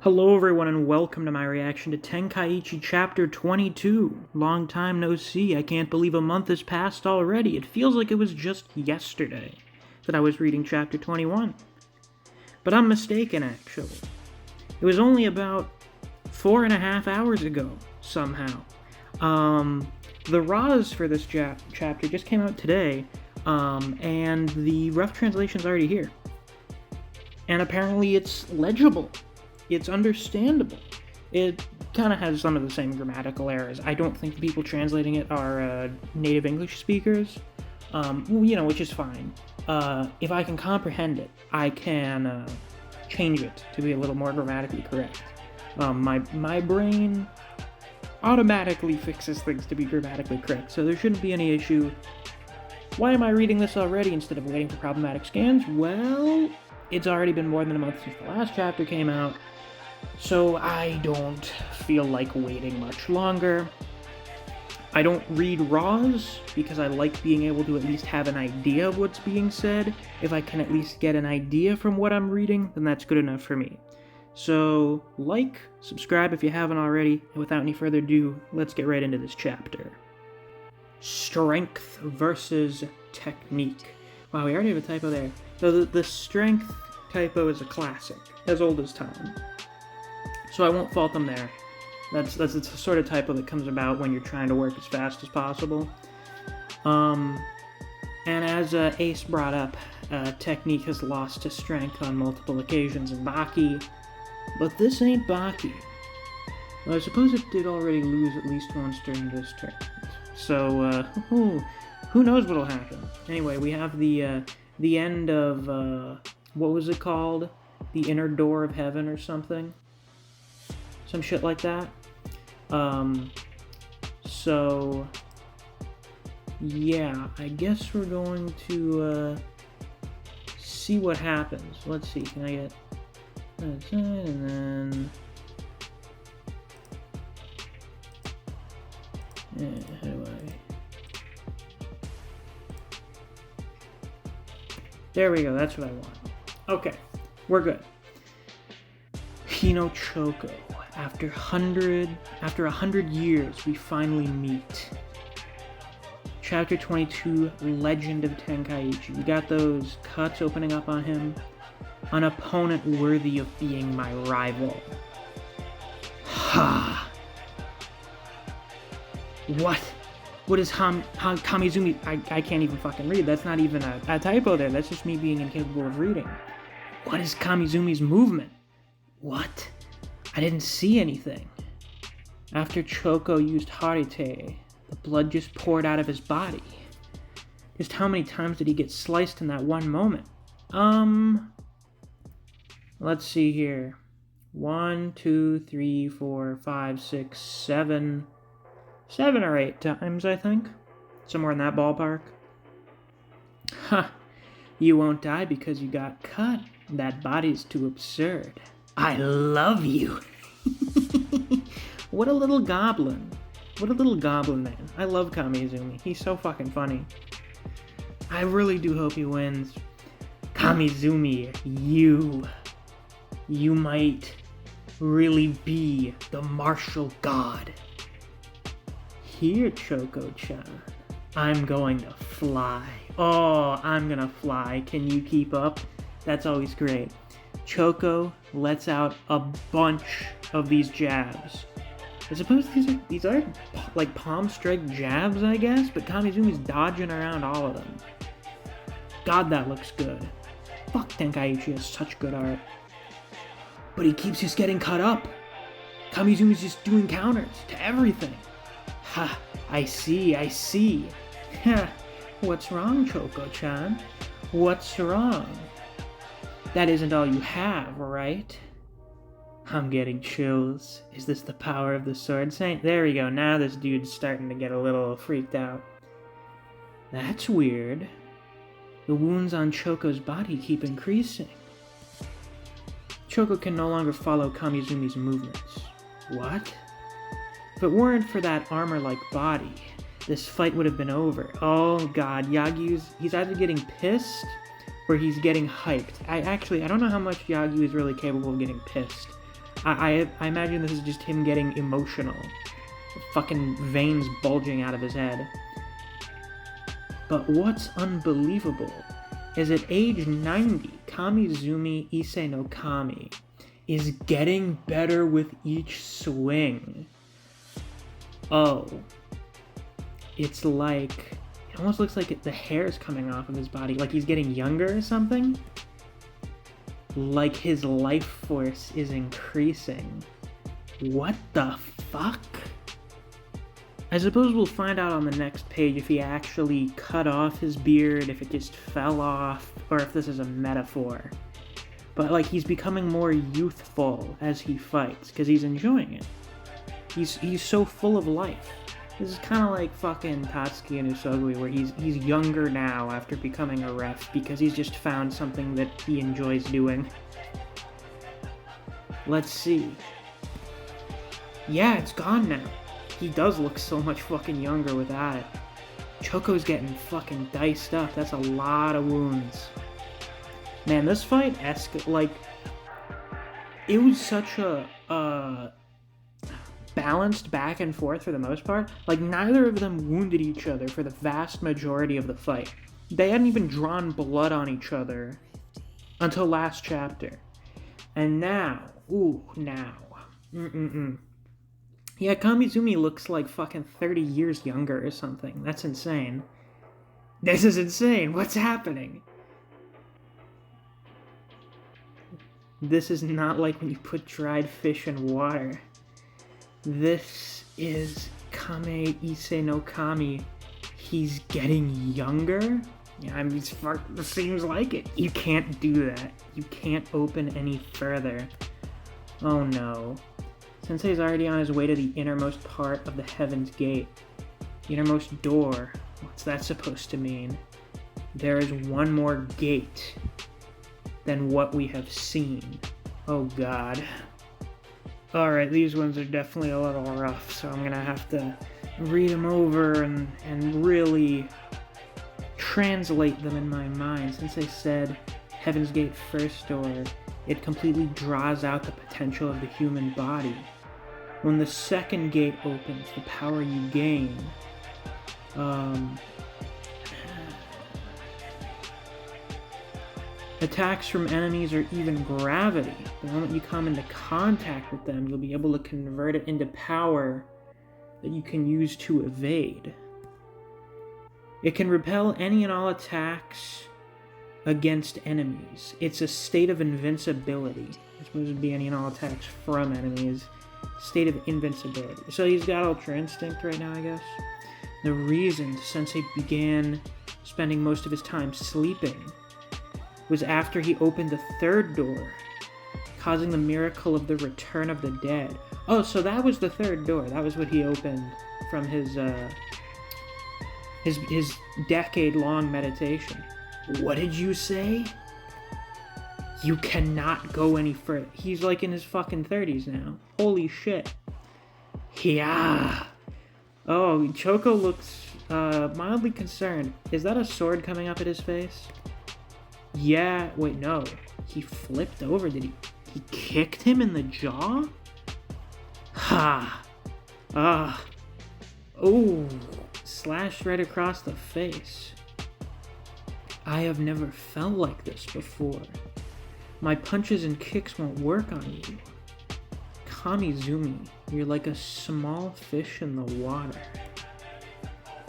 Hello everyone and welcome to my reaction to Tenkaichi Chapter 22. Long time no see, I can't believe a month has passed already. It feels like it was just yesterday that I was reading Chapter 21. But I'm mistaken, actually. It was only about 4.5 hours ago, somehow. The RAWs for this chapter just came out today, and the rough translation's already here. And apparently it's legible. It's understandable. It kind of has some of the same grammatical errors. I don't think the people translating it are native English speakers, which is fine. If I can comprehend it, I can change it to be a little more grammatically correct. My brain automatically fixes things to be grammatically correct, so there shouldn't be any issue. Why am I reading this already instead of waiting for problematic scans? Well, it's already been more than a month since the last chapter came out, so I don't feel like waiting much longer. I don't read RAWs because I like being able to at least have an idea of what's being said. If I can at least get an idea from what I'm reading, then that's good enough for me. So, subscribe if you haven't already, and without any further ado, let's get right into this chapter. Strength versus technique. Wow, we already have a typo there. So the strength typo is a classic, as old as time. So I won't fault them there. That's the sort of typo that comes about when you're trying to work as fast as possible. And as Ace brought up, technique has lost to strength on multiple occasions in Baki, but this ain't Baki. Well, I suppose it did already lose at least once during this tournament. So, who knows what'll happen. Anyway, we have the end of, what was it called? The Inner Door of Heaven or something? Some shit like that. So, yeah, I guess we're going to, see what happens. Let's see, can I get that and then... how do I... There we go, that's what I want. Okay, we're good. Hino Choko. After 100 years, we finally meet. Chapter 22, Legend of Tenkaichi. We got those cuts opening up on him. An opponent worthy of being my rival. Ha! What? What is Kamizumi? I can't even fucking read. That's not even a typo there. That's just me being incapable of reading. What is Kamizumi's movement? What? I didn't see anything. After Choko used Harite, the blood just poured out of his body. Just how many times did he get sliced in that one moment? Let's see here. 1, 2, 3, 4, 5, 6, 7... 7 or 8 times, I think. Somewhere in that ballpark. Ha! You won't die because you got cut. That body's too absurd. I love you! What a little goblin. What a little goblin man. I love Kamizumi. He's so fucking funny. I really do hope he wins. Kamizumi, you might really be the martial god. Here, Choko-chan, I'm going to fly. Oh, I'm gonna fly. Can you keep up? That's always great. Choko lets out a bunch of these jabs. I suppose these are like palm strike jabs, I guess, but Kamizumi's dodging around all of them. God, that looks good. Fuck, Tenkaichi has such good art. But he keeps just getting cut up. Kamizumi's just doing counters to everything. Ha, I see. Ha, what's wrong, Choko-chan? What's wrong? That isn't all you have, right? I'm getting chills. Is this the power of the Sword Saint? There we go, now this dude's starting to get a little freaked out. That's weird. The wounds on Choko's body keep increasing. Choko can no longer follow Kamizumi's movements. What? If it weren't for that armor-like body, this fight would have been over. Oh god, he's either getting pissed or he's getting hyped. I don't know how much Yagyu is really capable of getting pissed. I imagine this is just him getting emotional. Fucking veins bulging out of his head. But what's unbelievable is at age 90, Kamizumi Ise no Kami is getting better with each swing. Oh. It's like... It almost looks like the hair's coming off of his body. Like he's getting younger or something. Like his life force is increasing. What the fuck? I suppose we'll find out on the next page if he actually cut off his beard, if it just fell off, or if this is a metaphor. But, like, he's becoming more youthful as he fights, because he's enjoying it. He's so full of life. This is kind of like fucking Tatsuki and Usogui, where he's younger now after becoming a ref, because he's just found something that he enjoys doing. Let's see. Yeah, it's gone now. He does look so much fucking younger without it. Choco's getting fucking diced up. That's a lot of wounds. Man, this fight like, it was such a balanced back and forth for the most part. Like, neither of them wounded each other for the vast majority of the fight. They hadn't even drawn blood on each other until last chapter. And now, yeah, Kamizumi looks like fucking 30 years younger or something. That's insane. This is insane. What's happening? This is not like when you put dried fish in water. This is Kame Ise no Kami. He's getting younger? Yeah, I mean, it seems like it. You can't do that. You can't open any further. Oh no. Sensei's already on his way to the innermost part of the Heaven's Gate. The innermost door. What's that supposed to mean? There is one more gate than what we have seen. Oh god. Alright, these ones are definitely a little rough, so I'm gonna have to read them over and really translate them in my mind. Sensei said, Heaven's Gate first door, it completely draws out the potential of the human body. When the second gate opens, the power you gain, attacks from enemies or even gravity. The moment you come into contact with them, you'll be able to convert it into power that you can use to evade. It can repel any and all attacks against enemies. It's a state of invincibility. It's supposed to be any and all attacks from enemies. State of invincibility. So he's got Ultra Instinct right now, I guess. The reason Sensei began spending most of his time sleeping was after he opened the third door, causing the miracle of the return of the dead. Oh, so that was the third door. That was what he opened from his decade-long meditation. What did you say? You cannot go any further. He's like in his fucking 30s now. Holy shit. Yeah. Oh, Choco looks mildly concerned. Is that a sword coming up at his face? Yeah. Wait, no. He flipped over. Did he? He kicked him in the jaw? Ha. Oh. Slashed right across the face. I have never felt like this before. My punches and kicks won't work on you. Kamizumi, you're like a small fish in the water.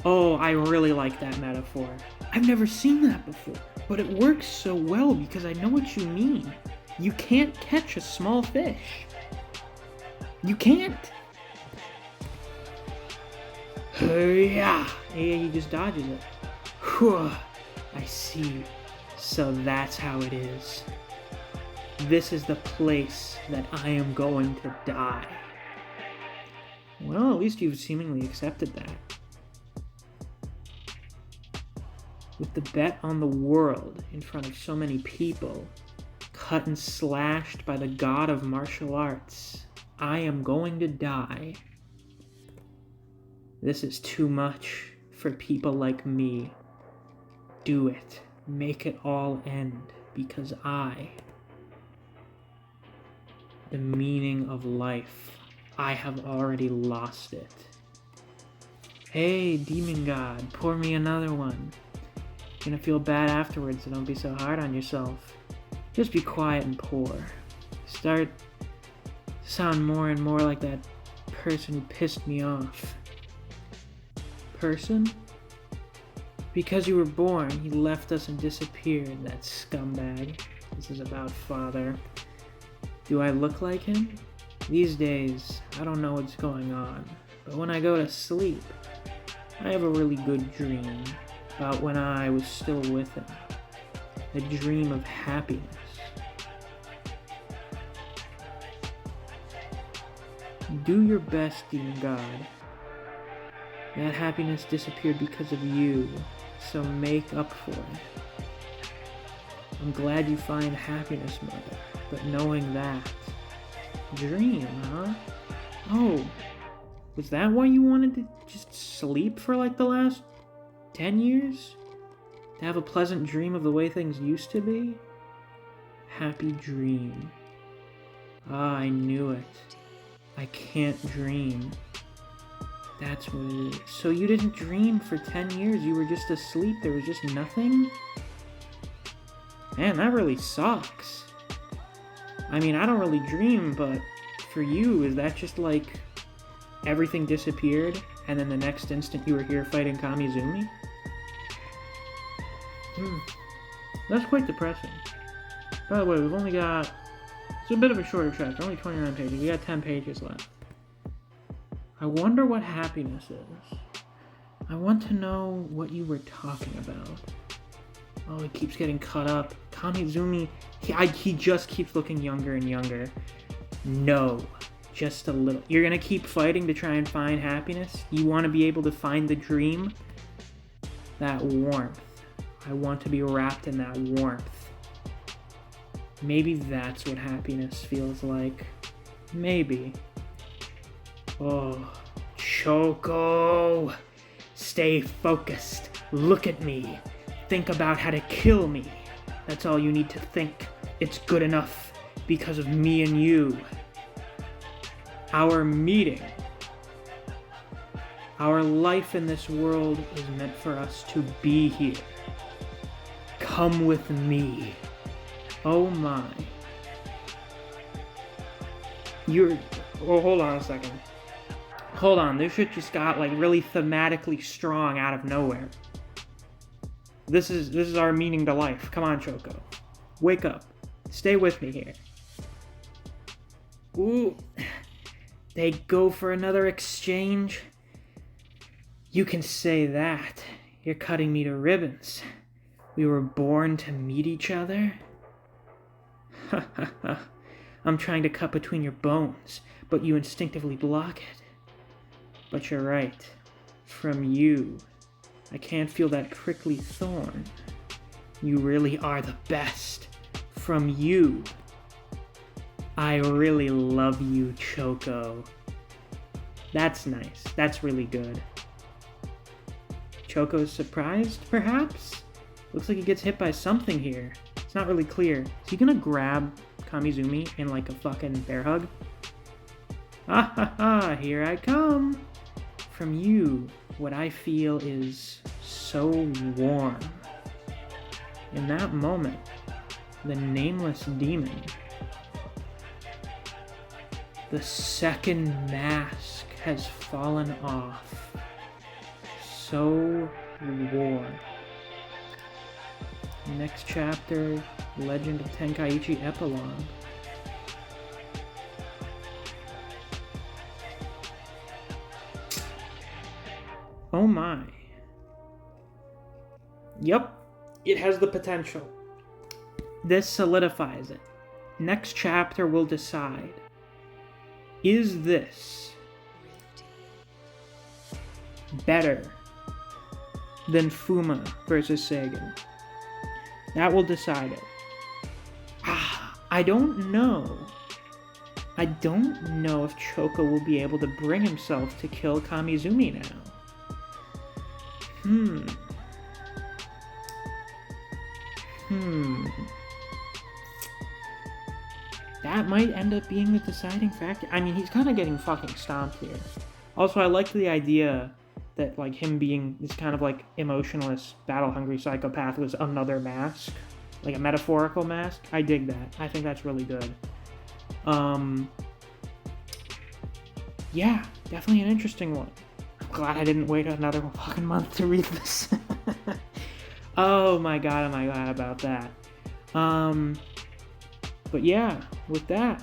Oh, I really like that metaphor. I've never seen that before, but it works so well because I know what you mean. You can't catch a small fish. You can't. Yeah, he just dodges it. Whew. I see. So that's how it is. This is the place that I am going to die. Well, at least you've seemingly accepted that. With the bet on the world in front of so many people, cut and slashed by the god of martial arts, I am going to die. This is too much for people like me. Do it. Make it all end, because I The meaning of life. I have already lost it. Hey, demon god, pour me another one. You're gonna feel bad afterwards, so don't be so hard on yourself. Just be quiet and pour. Start to sound more and more like that person who pissed me off. Person? Because you were born, he left us and disappeared, that scumbag. This is about father. Do I look like him? These days, I don't know what's going on, but when I go to sleep, I have a really good dream about when I was still with him. A dream of happiness. Do your best, demon god. That happiness disappeared because of you, so make up for it. I'm glad you find happiness, mother, but knowing that... Dream, huh? Oh, was that why you wanted to just sleep for like the last 10 years? To have a pleasant dream of the way things used to be? Happy dream. Ah, I knew it. I can't dream. That's what it is. So you didn't dream for 10 years, you were just asleep, there was just nothing? Man, that really sucks. I mean, I don't really dream, but for you, is that just like everything disappeared and then the next instant you were here fighting Kamizumi? That's quite depressing. By the way, we've only got... It's a bit of a shorter chapter, only 29 pages. We got 10 pages left. I wonder what happiness is. I want to know what you were talking about. Oh, he keeps getting cut up. Kamizumi, he just keeps looking younger and younger. No, just a little. You're gonna keep fighting to try and find happiness? You want to be able to find the dream? That warmth. I want to be wrapped in that warmth. Maybe that's what happiness feels like. Maybe. Oh, Choco! Stay focused. Look at me. Think about how to kill me. That's all you need to think. It's good enough because of me and you. Our meeting. Our life in this world is meant for us to be here. Come with me. Oh my. Oh, hold on a second. Hold on, this shit just got like really thematically strong out of nowhere. This is our meaning to life. Come on, Choco. Wake up. Stay with me here. Ooh. They go for another exchange? You can say that. You're cutting me to ribbons. We were born to meet each other? Ha ha ha. I'm trying to cut between your bones, but you instinctively block it. But you're right. From you, I can't feel that prickly thorn. You really are the best. From you. I really love you, Choco. That's nice. That's really good. Choco's surprised, perhaps? Looks like he gets hit by something here. It's not really clear. Is he gonna grab Kamizumi in like a fucking bear hug? Ah ha ha, here I come. From you, what I feel is so warm. In that moment, the nameless demon, the second mask has fallen off. So warm. Next chapter, Legend of Tenkaichi Epilogue. Oh my. Yep, it has the potential. This solidifies it. Next chapter will decide. Is this better than Fuma versus Sagan? That will decide it. I don't know. I don't know if Choco will be able to bring himself to kill Kamizumi now. that might end up being the deciding factor. I mean, he's kind of getting fucking stomped here. Also, I liked the idea that, like, him being this kind of, like, emotionless, battle-hungry psychopath was another mask. Like, a metaphorical mask. I dig that. I think that's really good. Yeah, definitely an interesting one. I'm glad I didn't wait another fucking month to read this. Oh my god, am I glad about that. But yeah, with that,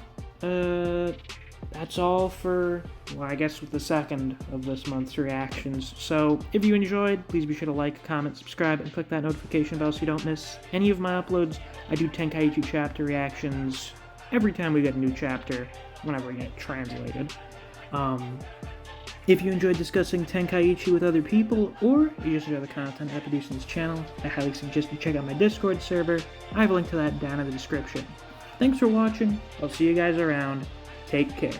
that's all for, well, I guess with the second of this month's reactions. So, if you enjoyed, please be sure to like, comment, subscribe, and click that notification bell so you don't miss any of my uploads. I do Tenkaichi chapter reactions every time we get a new chapter, whenever we get it translated. If you enjoyed discussing Tenkaichi with other people, or you just enjoy the content I produce on this channel, I highly suggest you check out my Discord server. I have a link to that down in the description. Thanks for watching. I'll see you guys around. Take care.